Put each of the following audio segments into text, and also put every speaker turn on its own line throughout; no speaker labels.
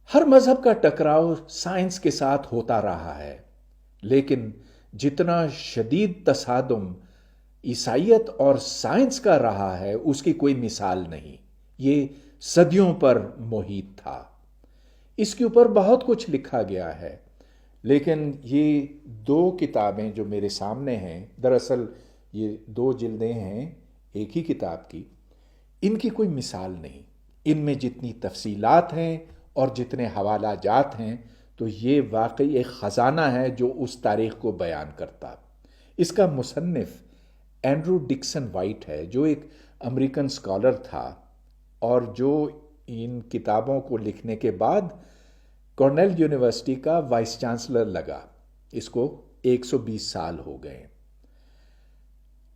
ہر مذہب کا ٹکراؤ سائنس کے ساتھ ہوتا رہا ہے، لیکن جتنا شدید تصادم عیسائیت اور سائنس کا رہا ہے اس کی کوئی مثال نہیں۔ یہ صدیوں پر محیط تھا۔ اس کے اوپر بہت کچھ لکھا گیا ہے، لیکن یہ دو کتابیں جو میرے سامنے ہیں، دراصل یہ دو جلدیں ہیں ایک ہی کتاب کی، ان کی کوئی مثال نہیں۔ ان میں جتنی تفصیلات ہیں اور جتنے حوالہ جات ہیں، تو یہ واقعی ایک خزانہ ہے جو اس تاریخ کو بیان کرتا۔ اس کا مصنف اینڈرو ڈکسن وائٹ ہے، جو ایک امریکن اسکالر تھا اور جو ان کتابوں کو لکھنے کے بعد کارنیل یونیورسٹی کا وائس چانسلر لگا۔ اس کو 120 سال ہو گئے۔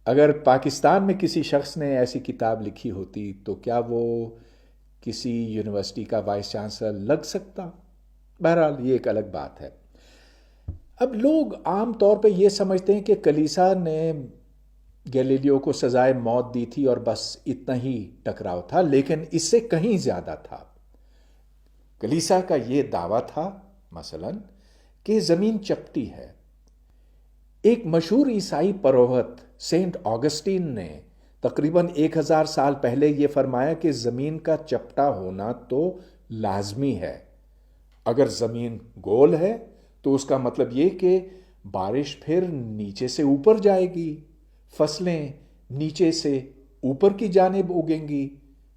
اگر پاکستان میں کسی شخص نے ایسی کتاب لکھی ہوتی تو کیا وہ کسی یونیورسٹی کا وائس چانسلر لگ سکتا؟ بہرحال یہ ایک الگ بات ہے۔ اب لوگ عام طور پہ یہ سمجھتے ہیں کہ کلیسا نے گیلیلیو کو سزائے موت دی تھی اور بس اتنا ہی ٹکراؤ تھا، لیکن اس سے کہیں زیادہ تھا۔ کلیسا کا یہ دعویٰ تھا مثلا کہ زمین چپٹی ہے۔ ایک مشہور عیسائی پروہت سینٹ آگسٹین نے تقریباً 1000 سال پہلے یہ فرمایا کہ زمین کا چپٹا ہونا تو لازمی ہے۔ اگر زمین گول ہے تو اس کا مطلب یہ کہ بارش پھر نیچے سے اوپر جائے گی، فصلیں نیچے سے اوپر کی جانب اگیں گی۔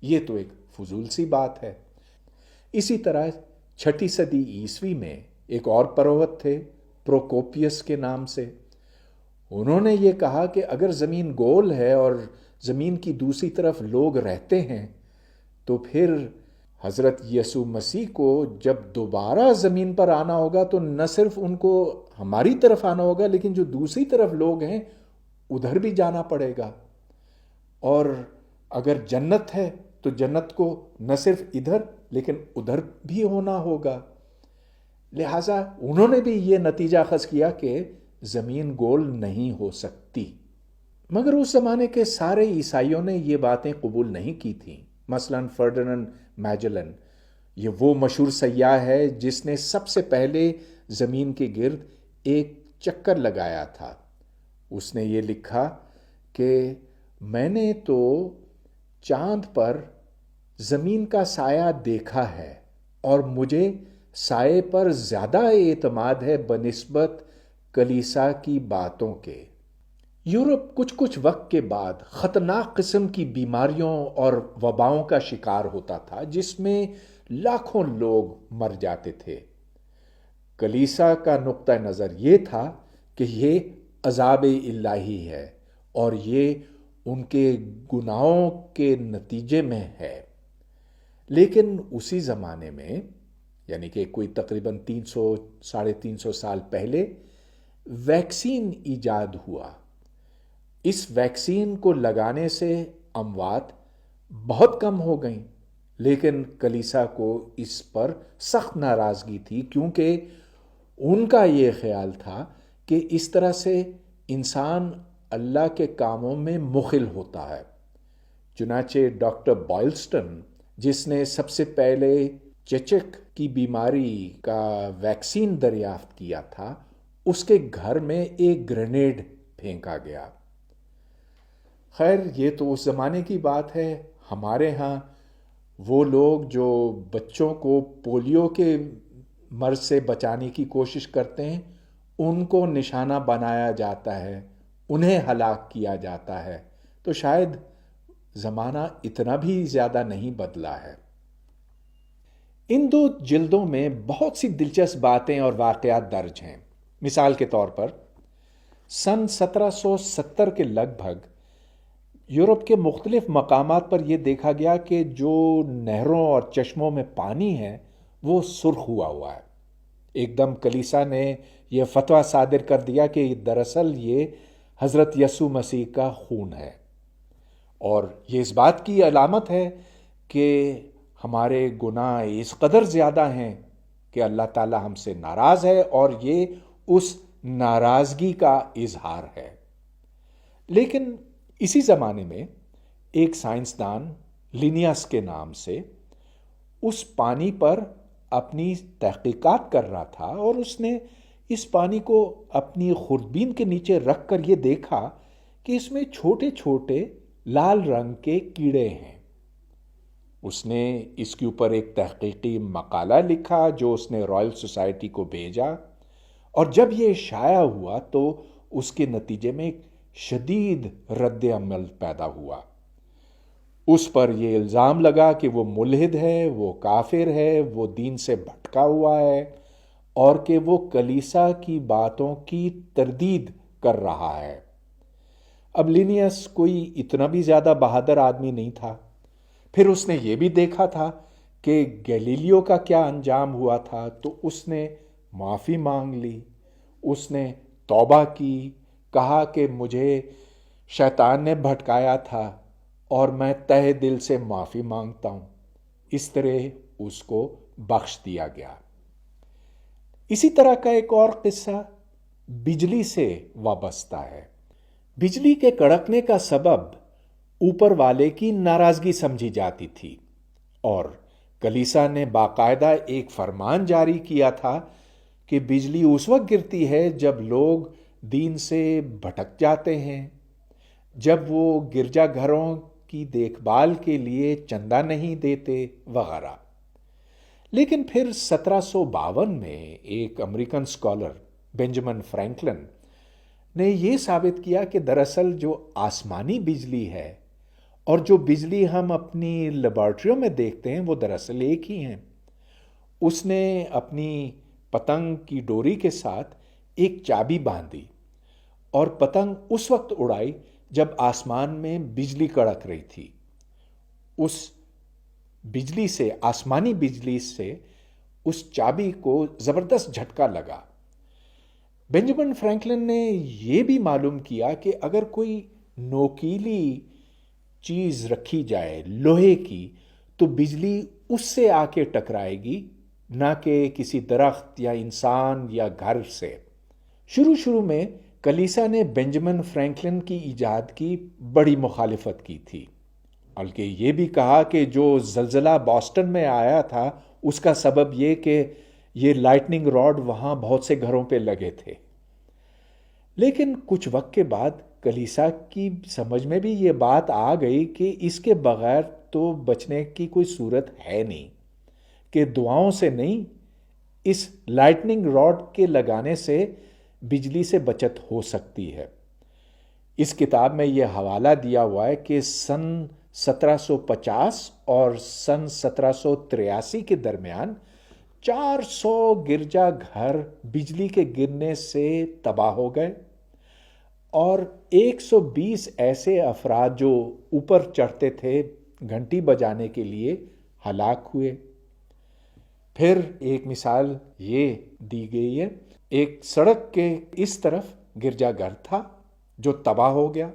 یہ تو ایک فضول سی بات ہے۔ اسی طرح 6 صدی عیسوی میں ایک اور پروہت تھے پروکوپیس کے نام سے۔ انہوں نے یہ کہا کہ اگر زمین گول ہے اور زمین کی دوسری طرف لوگ رہتے ہیں تو پھر حضرت یسوع مسیح کو جب دوبارہ زمین پر آنا ہوگا تو نہ صرف ان کو ہماری طرف آنا ہوگا، لیکن جو دوسری طرف لوگ ہیں ادھر بھی جانا پڑے گا۔ اور اگر جنت ہے تو جنت کو نہ صرف ادھر لیکن ادھر بھی ہونا ہوگا۔ لہٰذا انہوں نے بھی یہ نتیجہ اخذ کیا کہ زمین گول نہیں ہو سکتی۔ مگر اس زمانے کے سارے عیسائیوں نے یہ باتیں قبول نہیں کی تھیں۔ مثلا فرڈیننڈ میجلن، یہ وہ مشہور سیاح ہے جس نے سب سے پہلے زمین کے گرد ایک چکر لگایا تھا۔ اس نے یہ لکھا کہ میں نے تو چاند پر زمین کا سایہ دیکھا ہے اور مجھے سائے پر زیادہ اعتماد ہے بنسبت کلیسا کی باتوں کے۔ یورپ کچھ وقت کے بعد خطرناک قسم کی بیماریوں اور وباؤں کا شکار ہوتا تھا جس میں لاکھوں لوگ مر جاتے تھے۔ کلیسا کا نقطہ نظر یہ تھا کہ یہ عذاب الہی ہے اور یہ ان کے گناہوں کے نتیجے میں ہے۔ لیکن اسی زمانے میں، یعنی کہ کوئی تقریباً 300-350 سال پہلے، ویکسین ایجاد ہوا۔ اس ویکسین کو لگانے سے اموات بہت کم ہو گئیں، لیکن کلیسا کو اس پر سخت ناراضگی تھی، کیونکہ ان کا یہ خیال تھا کہ اس طرح سے انسان اللہ کے کاموں میں مخل ہوتا ہے۔ چنانچہ ڈاکٹر بائلسٹن، جس نے سب سے پہلے چیچک کی بیماری کا ویکسین دریافت کیا تھا، اس کے گھر میں ایک گرینیڈ پھینکا گیا۔ خیر یہ تو اس زمانے کی بات ہے۔ ہمارے ہاں وہ لوگ جو بچوں کو پولیو کے مرض سے بچانے کی کوشش کرتے ہیں، ان کو نشانہ بنایا جاتا ہے، انہیں ہلاک کیا جاتا ہے۔ تو شاید زمانہ اتنا بھی زیادہ نہیں بدلا ہے۔ ان 2 جلدوں میں بہت سی دلچسپ باتیں اور واقعات درج ہیں۔ مثال کے طور پر سن 1770 کے لگ بھگ یورپ کے مختلف مقامات پر یہ دیکھا گیا کہ جو نہروں اور چشموں میں پانی ہے وہ سرخ ہوا ہے۔ ایک دم کلیسا نے یہ فتویٰ صادر کر دیا کہ دراصل یہ حضرت یسوع مسیح کا خون ہے، اور یہ اس بات کی علامت ہے کہ ہمارے گناہ اس قدر زیادہ ہیں کہ اللہ تعالی ہم سے ناراض ہے، اور یہ اس ناراضگی کا اظہار ہے۔ لیکن اسی زمانے میں ایک سائنسدان لینیاس کے نام سے اس پانی پر اپنی تحقیقات کر رہا تھا اور اس نے اس پانی کو اپنی خوردبین کے نیچے رکھ کر یہ دیکھا کہ اس میں چھوٹے چھوٹے لال رنگ کے کیڑے ہیں۔ اس نے اس کے اوپر ایک تحقیقی مقالہ لکھا جو اس نے رائل سوسائٹی کو بھیجا، اور جب یہ شائع ہوا تو اس کے نتیجے میں ایک شدید رد عمل پیدا ہوا۔ اس پر یہ الزام لگا کہ وہ ملحد ہے، وہ کافر ہے، وہ دین سے بھٹکا ہوا ہے، اور کہ وہ کلیسا کی باتوں کی تردید کر رہا ہے۔ اب لینیس کوئی اتنا بھی زیادہ بہادر آدمی نہیں تھا۔ پھر اس نے یہ بھی دیکھا تھا کہ گیلیلیو کا کیا انجام ہوا تھا، تو اس نے معافی مانگ لی، اس نے توبہ کی، کہا کہ مجھے شیطان نے بھٹکایا تھا اور میں تہہ دل سے معافی مانگتا ہوں۔ اس طرح اس کو بخش دیا گیا۔ اسی طرح کا ایک اور قصہ بجلی سے وابستہ ہے۔ بجلی کے کڑکنے کا سبب اوپر والے کی ناراضگی سمجھی جاتی تھی، اور کلیسا نے باقاعدہ ایک فرمان جاری کیا تھا کہ بجلی اس وقت گرتی ہے جب لوگ دین سے بھٹک جاتے ہیں، جب وہ گرجا گھروں کی دیکھ بھال کے لیے چندہ نہیں دیتے وغیرہ۔ لیکن پھر 1752 میں ایک امریکن اسکالر بینجامن فرینکلن نے یہ ثابت کیا کہ دراصل جو آسمانی بجلی ہے اور جو بجلی ہم اپنی لیبارٹریوں میں دیکھتے ہیں وہ دراصل ایک ہی ہیں۔ اس نے اپنی پتنگ کی ڈوری کے ساتھ ایک چابی باندھی اور پتنگ اس وقت اڑائی جب آسمان میں بجلی کڑک رہی تھی۔ اس بجلی سے، آسمانی بجلی سے اس چابی کو زبردست جھٹکا لگا۔ بینجامن فرینکلن نے یہ بھی معلوم کیا کہ اگر کوئی نوکیلی چیز رکھی جائے لوہے کی تو بجلی اس سے آ کے ٹکرائے گی، نہ کہ کسی درخت یا انسان یا گھر سے۔ شروع میں کلیسا نے بینجامن فرینکلن کی ایجاد کی بڑی مخالفت کی تھی، بلکہ یہ بھی کہا کہ جو زلزلہ بوسٹن میں آیا تھا اس کا سبب یہ کہ یہ لائٹننگ راڈ وہاں بہت سے گھروں پہ لگے تھے۔ لیکن کچھ وقت کے بعد کلیسا کی سمجھ میں بھی یہ بات آ گئی کہ اس کے بغیر تو بچنے کی کوئی صورت ہے نہیں، کہ دعاؤں سے نہیں، اس لائٹننگ راڈ کے لگانے سے بجلی سے بچت ہو سکتی ہے۔ اس کتاب میں یہ حوالہ دیا ہوا ہے کہ سن 1750 اور سن 1783 کے درمیان 400 گرجا گھر بجلی کے گرنے سے تباہ ہو گئے، اور 120 ایسے افراد جو اوپر چڑھتے تھے گھنٹی بجانے کے لیے ہلاک ہوئے۔ پھر ایک مثال یہ دی گئی ہے، ایک سڑک کے اس طرف گرجا گھر تھا جو تباہ ہو گیا،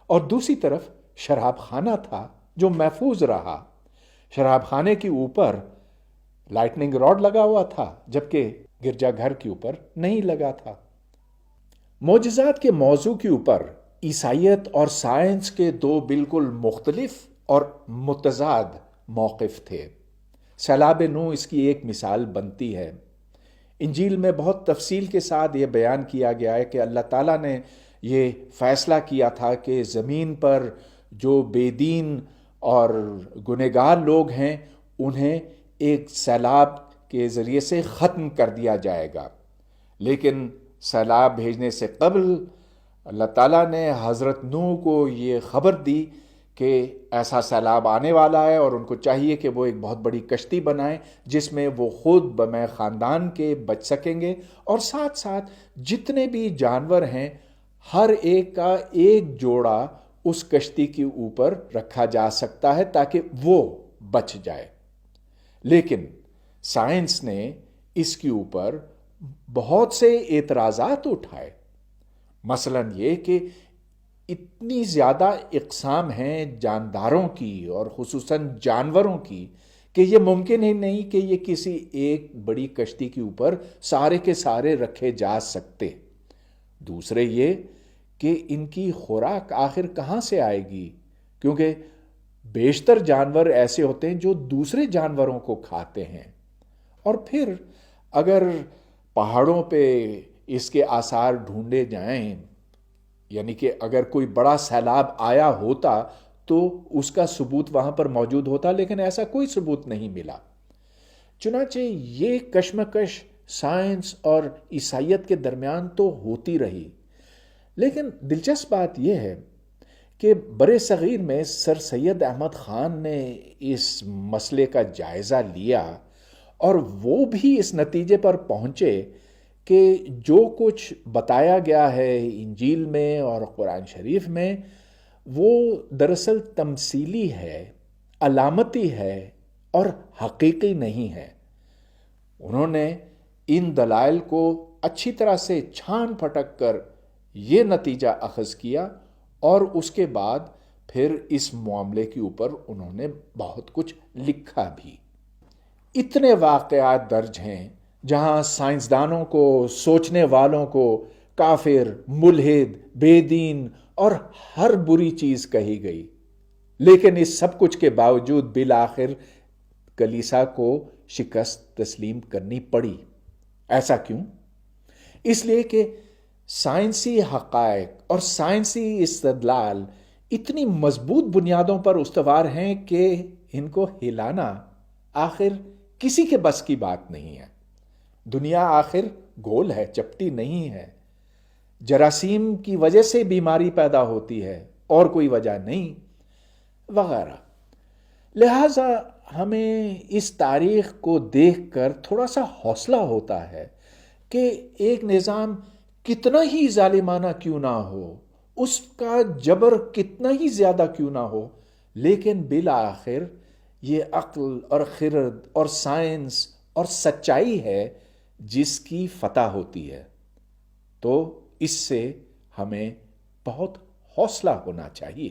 اور دوسری طرف شراب خانہ تھا جو محفوظ رہا۔ شراب خانے کے اوپر لائٹننگ راڈ لگا ہوا تھا جبکہ گرجا گھر کے اوپر نہیں لگا تھا۔ معجزات کے موضوع کے اوپر عیسائیت اور سائنس کے دو بالکل مختلف اور متضاد موقف تھے۔ سیلاب نوح اس کی ایک مثال بنتی ہے۔ انجیل میں بہت تفصیل کے ساتھ یہ بیان کیا گیا ہے کہ اللہ تعالیٰ نے یہ فیصلہ کیا تھا کہ زمین پر جو بے دین اور گنہگار لوگ ہیں انہیں ایک سیلاب کے ذریعے سے ختم کر دیا جائے گا، لیکن سیلاب بھیجنے سے قبل اللہ تعالیٰ نے حضرت نوح کو یہ خبر دی کہ ایسا سیلاب آنے والا ہے، اور ان کو چاہیے کہ وہ ایک بہت بڑی کشتی بنائیں جس میں وہ خود بمے خاندان کے بچ سکیں گے، اور ساتھ ساتھ جتنے بھی جانور ہیں ہر ایک کا ایک جوڑا اس کشتی کے اوپر رکھا جا سکتا ہے تاکہ وہ بچ جائے۔ لیکن سائنس نے اس کے اوپر بہت سے اعتراضات اٹھائے، مثلا یہ کہ اتنی زیادہ اقسام ہیں جانداروں کی اور خصوصاً جانوروں کی کہ یہ ممکن ہی نہیں کہ یہ کسی ایک بڑی کشتی کے اوپر سارے کے سارے رکھے جا سکتے۔ دوسرے یہ کہ ان کی خوراک آخر کہاں سے آئے گی، کیونکہ بیشتر جانور ایسے ہوتے ہیں جو دوسرے جانوروں کو کھاتے ہیں، اور پھر اگر پہاڑوں پہ اس کے آثار ڈھونڈے جائیں، یعنی کہ اگر کوئی بڑا سیلاب آیا ہوتا تو اس کا ثبوت وہاں پر موجود ہوتا، لیکن ایسا کوئی ثبوت نہیں ملا۔ چنانچہ یہ کشمکش سائنس اور عیسائیت کے درمیان تو ہوتی رہی، لیکن دلچسپ بات یہ ہے کہ برِ صغیر میں سر سید احمد خان نے اس مسئلے کا جائزہ لیا اور وہ بھی اس نتیجے پر پہنچے کہ جو کچھ بتایا گیا ہے انجیل میں اور قرآن شریف میں وہ دراصل تمثیلی ہے، علامتی ہے اور حقیقی نہیں ہے۔ انہوں نے ان دلائل کو اچھی طرح سے چھان پھٹک کر یہ نتیجہ اخذ کیا، اور اس کے بعد پھر اس معاملے کے اوپر انہوں نے بہت کچھ لکھا بھی۔ اتنے واقعات درج ہیں جہاں سائنسدانوں کو، سوچنے والوں کو کافر، ملحد، بے دین اور ہر بری چیز کہی گئی، لیکن اس سب کچھ کے باوجود بالآخر کلیسا کو شکست تسلیم کرنی پڑی۔ ایسا کیوں؟ اس لیے کہ سائنسی حقائق اور سائنسی استدلال اتنی مضبوط بنیادوں پر استوار ہیں کہ ان کو ہلانا آخر کسی کے بس کی بات نہیں ہے۔ دنیا آخر گول ہے، چپٹی نہیں ہے۔ جراثیم کی وجہ سے بیماری پیدا ہوتی ہے اور کوئی وجہ نہیں، وغیرہ۔ لہذا ہمیں اس تاریخ کو دیکھ کر تھوڑا سا حوصلہ ہوتا ہے کہ ایک نظام کتنا ہی ظالمانہ کیوں نہ ہو، اس کا جبر کتنا ہی زیادہ کیوں نہ ہو، لیکن بالآخر یہ عقل اور خرد اور سائنس اور سچائی ہے جس کی فتح ہوتی ہے۔ تو اس سے ہمیں بہت حوصلہ ہونا چاہیے۔